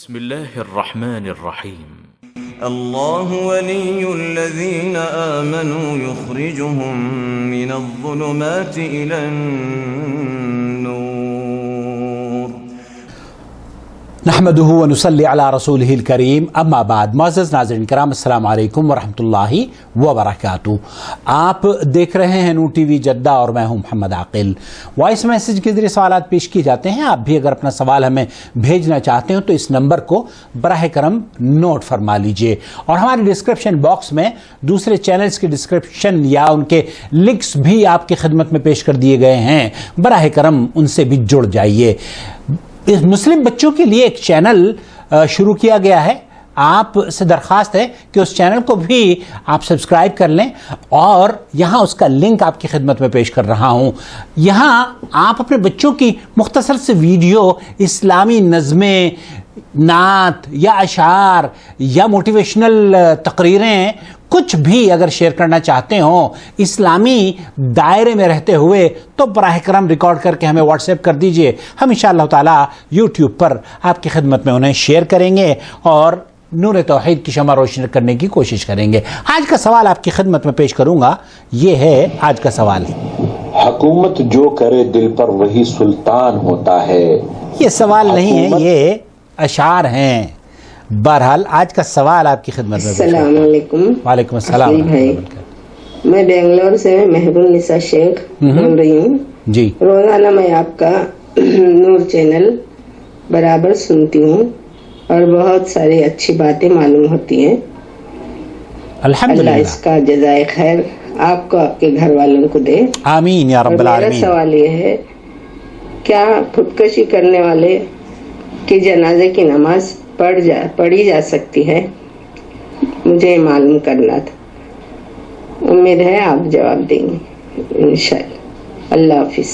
بسم الله الرحمن الرحيم الله ولي الذين آمنوا يخرجهم من الظلمات إلى النور نحمده ونصلي على رسوله الكريم اما بعد. معزز ناظرین کرام، السلام علیکم ورحمۃ اللہ وبرکاتہ. آپ دیکھ رہے ہیں نور ٹی وی جدہ اور میں ہوں محمد عاقل. وائس میسج کے ذریعے سوالات پیش کیے جاتے ہیں. آپ بھی اگر اپنا سوال ہمیں بھیجنا چاہتے ہو تو اس نمبر کو براہ کرم نوٹ فرما لیجئے، اور ہمارے ڈسکرپشن باکس میں دوسرے چینلز کے ڈسکرپشن یا ان کے لنکس بھی آپ کی خدمت میں پیش کر دیے گئے ہیں. براہ کرم ان سے بھی جڑ جائیے. اس مسلم بچوں کے لیے ایک چینل شروع کیا گیا ہے. آپ سے درخواست ہے کہ اس چینل کو بھی آپ سبسکرائب کر لیں، اور یہاں اس کا لنک آپ کی خدمت میں پیش کر رہا ہوں. یہاں آپ اپنے بچوں کی مختصر سے ویڈیو، اسلامی نظمیں، نعت یا اشعار یا موٹیویشنل تقریریں، کچھ بھی اگر شیئر کرنا چاہتے ہوں اسلامی دائرے میں رہتے ہوئے، تو براہ کرم ریکارڈ کر کے ہمیں واٹس ایپ کر دیجئے. ہم انشاءاللہ تعالی یوٹیوب پر آپ کی خدمت میں انہیں شیئر کریں گے اور نور توحید کی شمع روشن کرنے کی کوشش کریں گے. آج کا سوال آپ کی خدمت میں پیش کروں گا. یہ ہے آج کا سوال: حکومت جو کرے دل پر وہی سلطان ہوتا ہے. یہ سوال نہیں ہے، یہ اشعار ہیں. بہرحال آج کا سوال آپ کی خدمت میں. السلام علیکم. وعلیکم السلام. میں بنگلور سے محب النساء شیخ بول رہی ہوں. جی، روزانہ میں آپ کا نور چینل برابر سنتی ہوں اور بہت ساری اچھی باتیں معلوم ہوتی ہیں. الحمدللہ. اللہ اس کا جزائے خیر آپ کو، آپ کے گھر والوں کو دے. آمین یا رب العالمین. میرا سوال یہ ہے، کیا خودکشی کرنے والے کی جنازے کی نماز پڑھی جا سکتی ہے؟ مجھے معلوم کرنا تھا. امید ہے آپ جواب دیں گے انشاءاللہ. اللہ حافظ.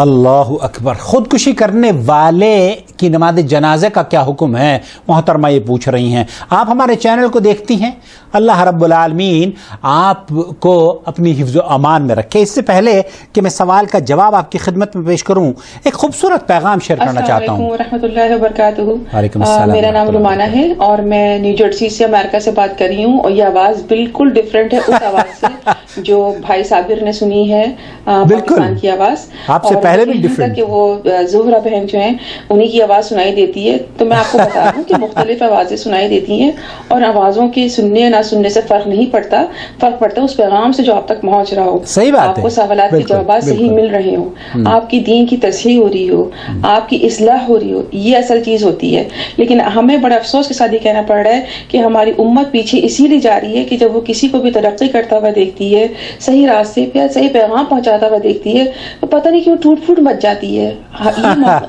اللہ اکبر. خودکشی کرنے والے کی نماز جنازے کا کیا حکم ہے؟ محترمہ یہ پوچھ رہی ہیں. آپ ہمارے چینل کو دیکھتی ہیں. اللہ رب العالمین آپ کو اپنی حفظ و امان میں رکھے. اس سے پہلے کہ میں سوال کا جواب آپ کی خدمت میں پیش کروں، ایک خوبصورت پیغام شیئر کرنا چاہتا ہوں. السلام علیکم ورحمۃ اللہ وبرکاتہ. وعلیکم السلام. میرا نام رومانہ ہے اور میں نیو جرسی سے، امریکہ سے بات کر رہی ہوں، اور یہ آواز بالکل ڈفرینٹ ہے اس آواز سے جو بھائی صابر نے سنی ہے، پاکستان کی آواز. آپ سے پہلے بھی ڈفرینٹ کہ وہ زہرا بہن جو ہیں انہی کی آواز سنائی دیتی ہے. تو میں آپ کو بتا دوں کہ مختلف آوازیں سنائی دیتی ہیں، اور آوازوں کے سننے نہ سننے سے فرق نہیں پڑتا. فرق پڑتا ہے اس پیغام سے جو آپ تک پہنچ رہا ہو. صحیح بات ہے. آپ کو سوالات کے جوابات صحیح مل رہے ہوں، آپ کی دین کی تصحیح ہو رہی ہو، آپ کی اصلاح ہو رہی ہو. یہ اصل چیز ہوتی ہے. لیکن ہمیں بڑے افسوس کے ساتھ یہ کہنا پڑ رہا ہے کہ ہماری امت پیچھے اسی لیے جا رہی ہے کہ جب وہ کسی کو بھی ترقی کرتا ہوا دیکھتی ہے، صحیح راستے پہ صحیح پیغام پہنچاتا ہوا دیکھتی ہے، تو پتہ نہیں کیوں ٹوٹ پھوٹ مچ جاتی ہے.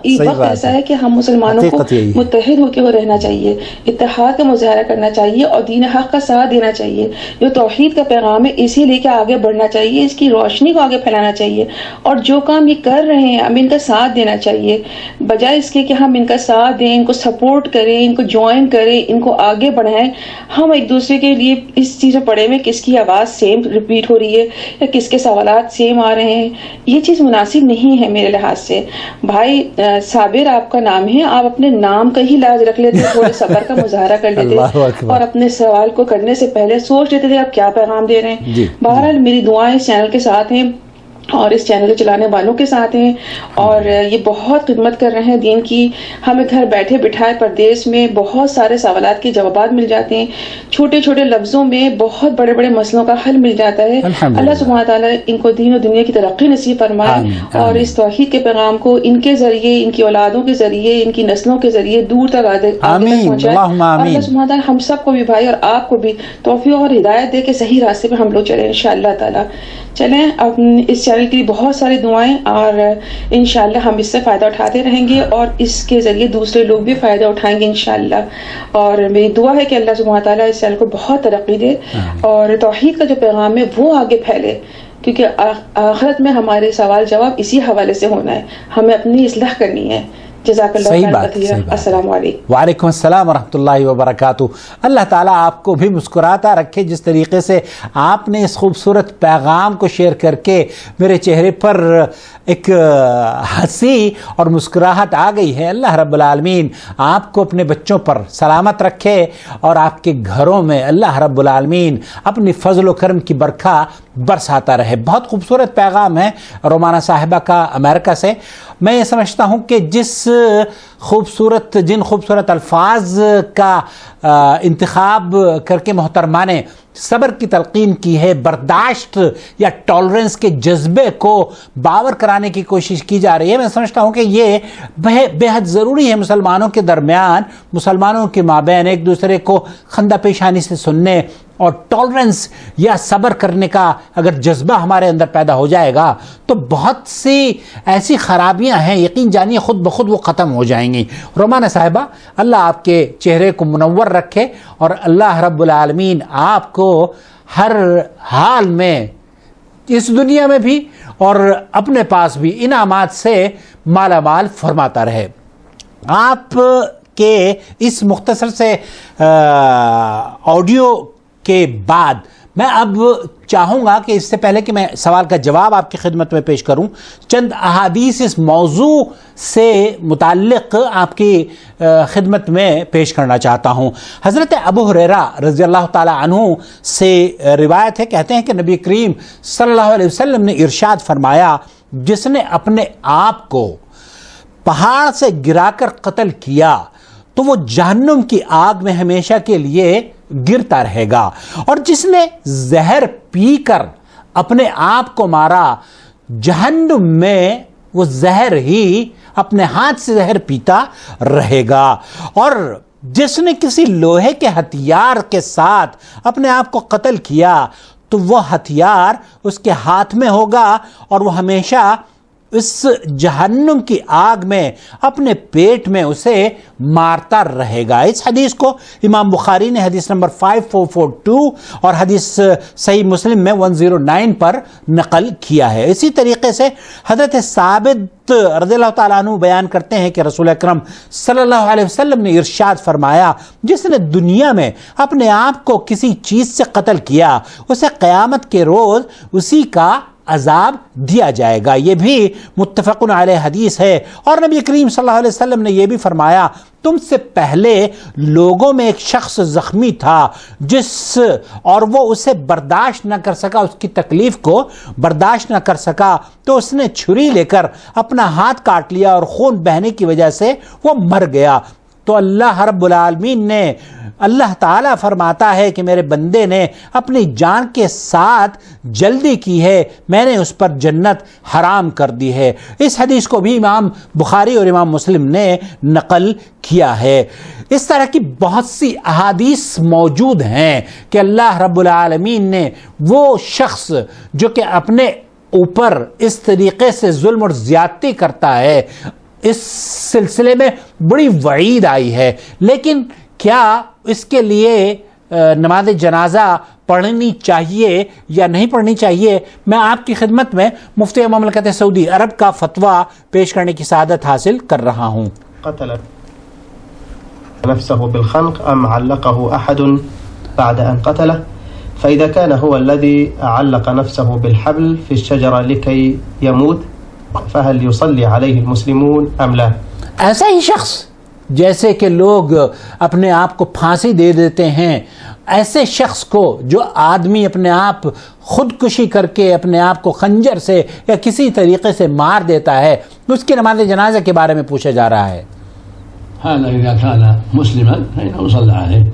یہ وقت ایسا ہے کہ ہم مسلمانوں کو متحد ہو کے وہ رہنا چاہیے، اتحاد کا مظاہرہ کرنا چاہیے اور دین حق کا ساتھ دینا چاہیے. جو توحید کا پیغام ہے اسی لے کے آگے بڑھنا چاہیے، اس کی روشنی کو آگے پھیلانا چاہیے. اور جو کام یہ کر رہے ہیں ہم ان کا ساتھ دینا چاہیے، بجائے اس کے کہ ہم ان کا ساتھ دیں، ان کو سپورٹ کریں، ان کو جوائن کریں، ان کو آگے بڑھائیں. ہم ایک دوسرے کے لیے اس چیز میں پڑے میں کس کی آواز سیم ریپیٹ ہو رہی ہے یا کس کے سوالات سیم آ رہے ہیں، یہ چیز مناسب نہیں ہے میرے لحاظ سے. بھائی صابر آپ کا نام ہے، آپ اپنے نام کا ہی لاز رکھ لیتے، تھوڑے صبر کا مظاہرہ کر لیتے اور اپنے سوال کو کرنے سے پہلے سوچ لیتے تھے آپ کیا پیغام دے رہے ہیں. بہرحال میری دعائیں اس چینل کے ساتھ ہیں اور اس چینل کے چلانے والوں کے ساتھ ہیں، اور یہ بہت خدمت کر رہے ہیں دین کی. ہمیں گھر بیٹھے بٹھائے پردیس میں بہت سارے سوالات کے جوابات مل جاتے ہیں، چھوٹے چھوٹے لفظوں میں بہت بڑے بڑے مسئلوں کا حل مل جاتا ہے. اللہ سبحانہ تعالیٰ ان کو دین و دنیا کی ترقی نصیب فرمائے اور اس توحید کے پیغام کو ان کے ذریعے، ان کی اولادوں کے ذریعے، ان کی نسلوں کے ذریعے دور تک آگے پہنچائے. اللہ سبحانہ تعالیٰ ہم سب کو بھی بھائی اور آپ کو بھی توفیق اور ہدایت دے کے صحیح راستے پہ ہم لوگ چلیں انشاءاللہ تعالیٰ. چلیں اب اس چینل کے لیے بہت ساری دعائیں، اور انشاءاللہ ہم اس سے فائدہ اٹھاتے رہیں گے اور اس کے ذریعے دوسرے لوگ بھی فائدہ اٹھائیں گے انشاءاللہ. اور میری دعا ہے کہ اللہ سبحانہ تعالیٰ اس چینل کو بہت ترقی دے اور توحید کا جو پیغام ہے وہ آگے پھیلے، کیونکہ آخرت میں ہمارے سوال جواب اسی حوالے سے ہونا ہے. ہمیں اپنی اصلاح کرنی ہے. جزاک اللہ صحیح خیر بات، کثیرا. صحیح بات. السلام علیکم. وعلیکم السلام ورحمۃ اللہ وبرکاتہ. اللہ تعالیٰ آپ کو بھی مسکراتا رکھے. جس طریقے سے آپ نے اس خوبصورت پیغام کو شیئر کر کے میرے چہرے پر ایک ہنسی اور مسکراہٹ آ گئی ہے. اللہ رب العالمین آپ کو اپنے بچوں پر سلامت رکھے اور آپ کے گھروں میں اللہ رب العالمین اپنی فضل و کرم کی برکھا برساتا رہے. بہت خوبصورت پیغام ہے رومانہ صاحبہ کا امریکہ سے. میں یہ سمجھتا ہوں کہ جن خوبصورت الفاظ کا انتخاب کر کے محترمہ نے صبر کی تلقین کی ہے، برداشت یا ٹالرنس کے جذبے کو باور کرانے کی کوشش کی جا رہی ہے، میں سمجھتا ہوں کہ یہ بے حد ضروری ہے. مسلمانوں کے درمیان، مسلمانوں کے مابین ایک دوسرے کو خندہ پیشانی سے سننے اور ٹالرنس یا صبر کرنے کا اگر جذبہ ہمارے اندر پیدا ہو جائے گا تو بہت سی ایسی خرابیاں ہیں، یقین جانیے خود بخود وہ ختم ہو جائیں گی. رومانہ صاحبہ اللہ آپ کے چہرے کو منور رکھے اور اللہ رب العالمین آپ کو ہر حال میں اس دنیا میں بھی اور اپنے پاس بھی انعامات سے مالا مال فرماتا رہے. آپ کے اس مختصر سے آڈیو کے بعد میں اب چاہوں گا کہ اس سے پہلے کہ میں سوال کا جواب آپ کی خدمت میں پیش کروں، چند احادیث اس موضوع سے متعلق آپ کی خدمت میں پیش کرنا چاہتا ہوں. حضرت ابو ہریرہ رضی اللہ تعالی عنہ سے روایت ہے، کہتے ہیں کہ نبی کریم صلی اللہ علیہ وسلم نے ارشاد فرمایا، جس نے اپنے آپ کو پہاڑ سے گرا کر قتل کیا تو وہ جہنم کی آگ میں ہمیشہ کے لیے گرتا رہے گا، اور جس نے زہر پی کر اپنے آپ کو مارا جہنم میں وہ زہر ہی اپنے ہاتھ سے زہر پیتا رہے گا، اور جس نے کسی لوہے کے ہتھیار کے ساتھ اپنے آپ کو قتل کیا تو وہ ہتھیار اس کے ہاتھ میں ہوگا اور وہ ہمیشہ اس جہنم کی آگ میں اپنے پیٹ میں اسے مارتا رہے گا. اس حدیث کو امام بخاری نے حدیث نمبر 5442 اور حدیث صحیح مسلم میں 109 پر نقل کیا ہے. اسی طریقے سے حضرت ثابت رضی اللہ تعالیٰ عنہ بیان کرتے ہیں کہ رسول اکرم صلی اللہ علیہ وسلم نے ارشاد فرمایا، جس نے دنیا میں اپنے آپ کو کسی چیز سے قتل کیا اسے قیامت کے روز اسی کا عذاب دیا جائے گا. یہ بھی متفق علیہ حدیث ہے. اور نبی کریم صلی اللہ علیہ وسلم نے یہ بھی فرمایا، تم سے پہلے لوگوں میں ایک شخص زخمی تھا اور وہ اسے برداشت نہ کر سکا، اس کی تکلیف کو برداشت نہ کر سکا تو اس نے چھری لے کر اپنا ہاتھ کاٹ لیا اور خون بہنے کی وجہ سے وہ مر گیا. تو اللہ رب العالمین نے، اللہ تعالیٰ فرماتا ہے کہ میرے بندے نے اپنی جان کے ساتھ جلدی کی ہے، میں نے اس پر جنت حرام کر دی ہے. اس حدیث کو بھی امام بخاری اور امام مسلم نے نقل کیا ہے. اس طرح کی بہت سی احادیث موجود ہیں کہ اللہ رب العالمین نے وہ شخص جو کہ اپنے اوپر اس طریقے سے ظلم اور زیادتی کرتا ہے، اس سلسلے میں بڑی وعید آئی ہے. لیکن کیا اس کے لیے نماز جنازہ پڑھنی چاہیے یا نہیں پڑھنی چاہیے؟ میں آپ کی خدمت میں مفتی مملکت سعودی عرب کا فتویٰ پیش کرنے کی سعادت حاصل کر رہا ہوں. قتل نفسه بالخنق أم علقه أحد بعد أن قتله، فإذا كان هو الذي علق نفسه بالحبل في الشجرة لكي يموت فهل يصلي عليه المسلمون أم لا؟ ایسا ہی شخص جیسے کہ لوگ اپنے آپ کو پھانسی دے دیتے ہیں، ایسے شخص کو جو آدمی اپنے آپ خودکشی کر کے اپنے آپ کو خنجر سے یا کسی طریقے سے مار دیتا ہے، اس کی نماز جنازہ کے بارے میں پوچھا جا رہا ہے. هذا إذا كان مسلما فإنه صلى عليه.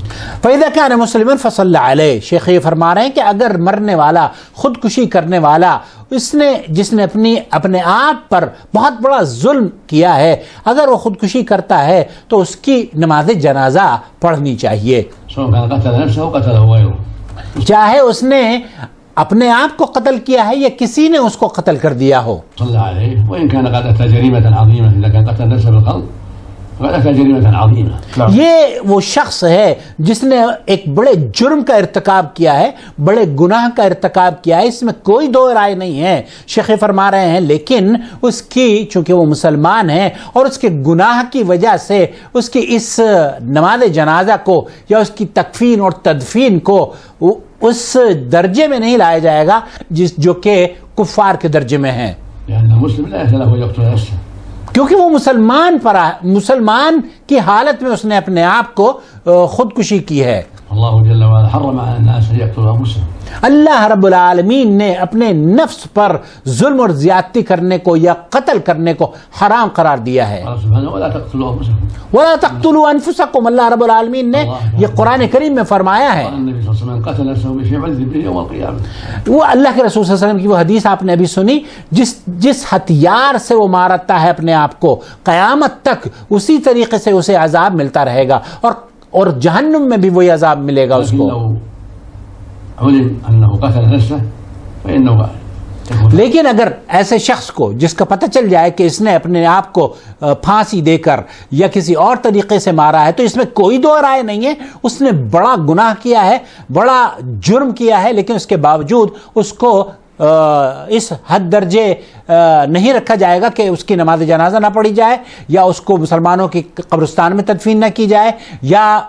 فإذا كان مسلما فصلى عليه. شیخ یہ فرما رہے ہیں کہ اگر مرنے والا، خودکشی کرنے والا، جس نے اپنے آپ پر بہت بڑا ظلم کیا ہے، اگر وہ خودکشی کرتا ہے تو اس کی نماز جنازہ پڑھنی چاہیے، سواء كان قتل نفسه أو قتله غيره، چاہے اس نے اپنے آپ کو قتل کیا ہے یا کسی نے اس کو قتل کر دیا ہو. صلى عليه وإن كان قد أتى جريمة عظيمة إذا كان قتل نفسه بالقتل وذاك جريمة عظيمة. یہ وہ شخص ہے جس نے ایک بڑے جرم کا ارتکاب کیا ہے، بڑے گناہ کا ارتکاب کیا ہے، اس میں کوئی دو رائے نہیں ہے. شیخ فرما رہے ہیں لیکن اس کی چونکہ وہ مسلمان ہے اور اس کے گناہ کی وجہ سے اس کی اس نماز جنازہ کو یا اس کی تکفین اور تدفین کو اس درجے میں نہیں لایا جائے گا جو کہ کفار کے درجے میں ہے، لأن المسلم لا يحل له يقتل نفسه، کیونکہ وہ مسلمان کی حالت میں اس نے اپنے آپ کو خودکشی کی ہے. الله جل وعلا حرم على الناس أن يقتلوا أنفسهم. اللہ رب العالمین نے اپنے نفس پر ظلم اور زیادتی کرنے کو یا قتل کرنے کو حرام قرار دیا ہے. قال سبحانه ولا تقتلوا أنفسكم. وَلَا تَقْتُلُوا أَنفُسَكُمْ، اللہ رب العالمین نے یہ قرآن کریم میں فرمایا ہے. قال النبي صلى الله عليه وسلم قتل نفسه بشيء عذب به يوم القيامة. وہ اللہ کے رسول صلی اللہ علیہ وسلم کی وہ حدیث آپ نے ابھی سنی، جس ہتھیار سے وہ مارتا ہے اپنے آپ کو قیامت تک اسی طریقے سے اسے عذاب ملتا رہے گا اور جہنم میں بھی وہی عذاب ملے گا اس کو. علم أنه قتل نفسه فإنه لیکن اگر ایسے شخص کو جس کا پتہ چل جائے کہ اس نے اپنے آپ کو پھانسی دے کر یا کسی اور طریقے سے مارا ہے تو اس میں کوئی دو رائے نہیں ہے، اس نے بڑا گناہ کیا ہے، بڑا جرم کیا ہے، لیکن اس کے باوجود اس کو اس حد درجے نہیں رکھا جائے گا کہ اس کی نماز جنازہ نہ پڑھی جائے یا اس کو مسلمانوں کی قبرستان میں تدفین نہ کی جائے یا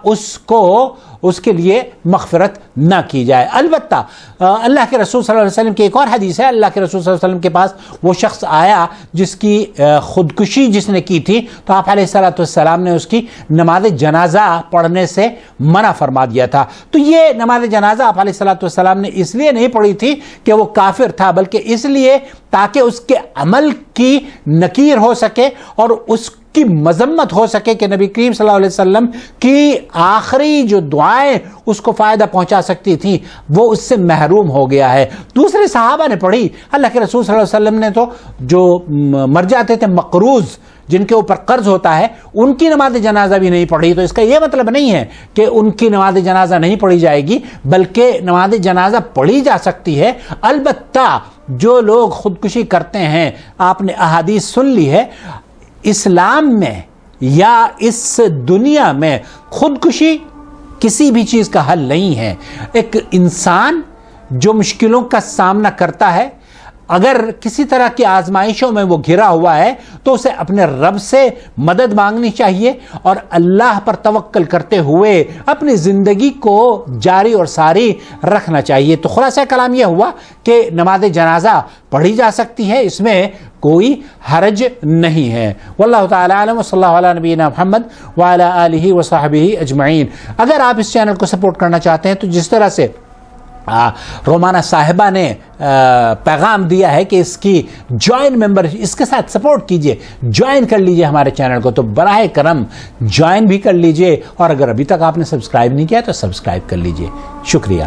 اس کے لیے مغفرت نہ کی جائے. البتہ اللہ کے رسول صلی اللہ علیہ وسلم کی ایک اور حدیث ہے. اللہ کے رسول صلی اللہ علیہ وسلم کے پاس وہ شخص آیا جس کی خودکشی جس نے کی تھی، تو آپ علیہ الصلوۃ والسلام نے اس کی نماز جنازہ پڑھنے سے منع فرما دیا تھا. تو یہ نماز جنازہ آپ علیہ الصلوۃ والسلام نے اس لیے نہیں پڑھی تھی کہ وہ کافر تھا، بلکہ اس لیے تاکہ اس کے عمل کی نکیر ہو سکے اور اس کی مذمت ہو سکے کہ نبی کریم صلی اللہ علیہ وسلم کی آخری جو دعائیں اس کو فائدہ پہنچا سکتی تھیں وہ اس سے محروم ہو گیا ہے. دوسرے صحابہ نے پڑھی، اللہ کے رسول صلی اللہ علیہ وسلم نے تو جو مر جاتے تھے مقروض جن کے اوپر قرض ہوتا ہے ان کی نماز جنازہ بھی نہیں پڑھی. تو اس کا یہ مطلب نہیں ہے کہ ان کی نماز جنازہ نہیں پڑھی جائے گی، بلکہ نماز جنازہ پڑھی جا سکتی ہے. البتہ جو لوگ خودکشی کرتے ہیں، آپ نے احادیث سن لی ہے، اسلام میں یا اس دنیا میں خودکشی کسی بھی چیز کا حل نہیں ہے. ایک انسان جو مشکلوں کا سامنا کرتا ہے، اگر کسی طرح کی آزمائشوں میں وہ گھرا ہوا ہے تو اسے اپنے رب سے مدد مانگنی چاہیے اور اللہ پر توکل کرتے ہوئے اپنی زندگی کو جاری اور ساری رکھنا چاہیے. تو خلاصہ کلام یہ ہوا کہ نماز جنازہ پڑھی جا سکتی ہے، اس میں کوئی حرج نہیں ہے. واللہ تعالی عالم و صلی اللہ علی نبینا محمد وعلی آلہ وصحبہ اجمعین. اگر آپ اس چینل کو سپورٹ کرنا چاہتے ہیں تو جس طرح سے رومانہ صاحبہ نے پیغام دیا ہے کہ اس کی جوائن ممبر اس کے ساتھ سپورٹ کیجئے، جوائن کر لیجئے ہمارے چینل کو، تو براہ کرم جوائن بھی کر لیجئے اور اگر ابھی تک آپ نے سبسکرائب نہیں کیا تو سبسکرائب کر لیجئے. شکریہ.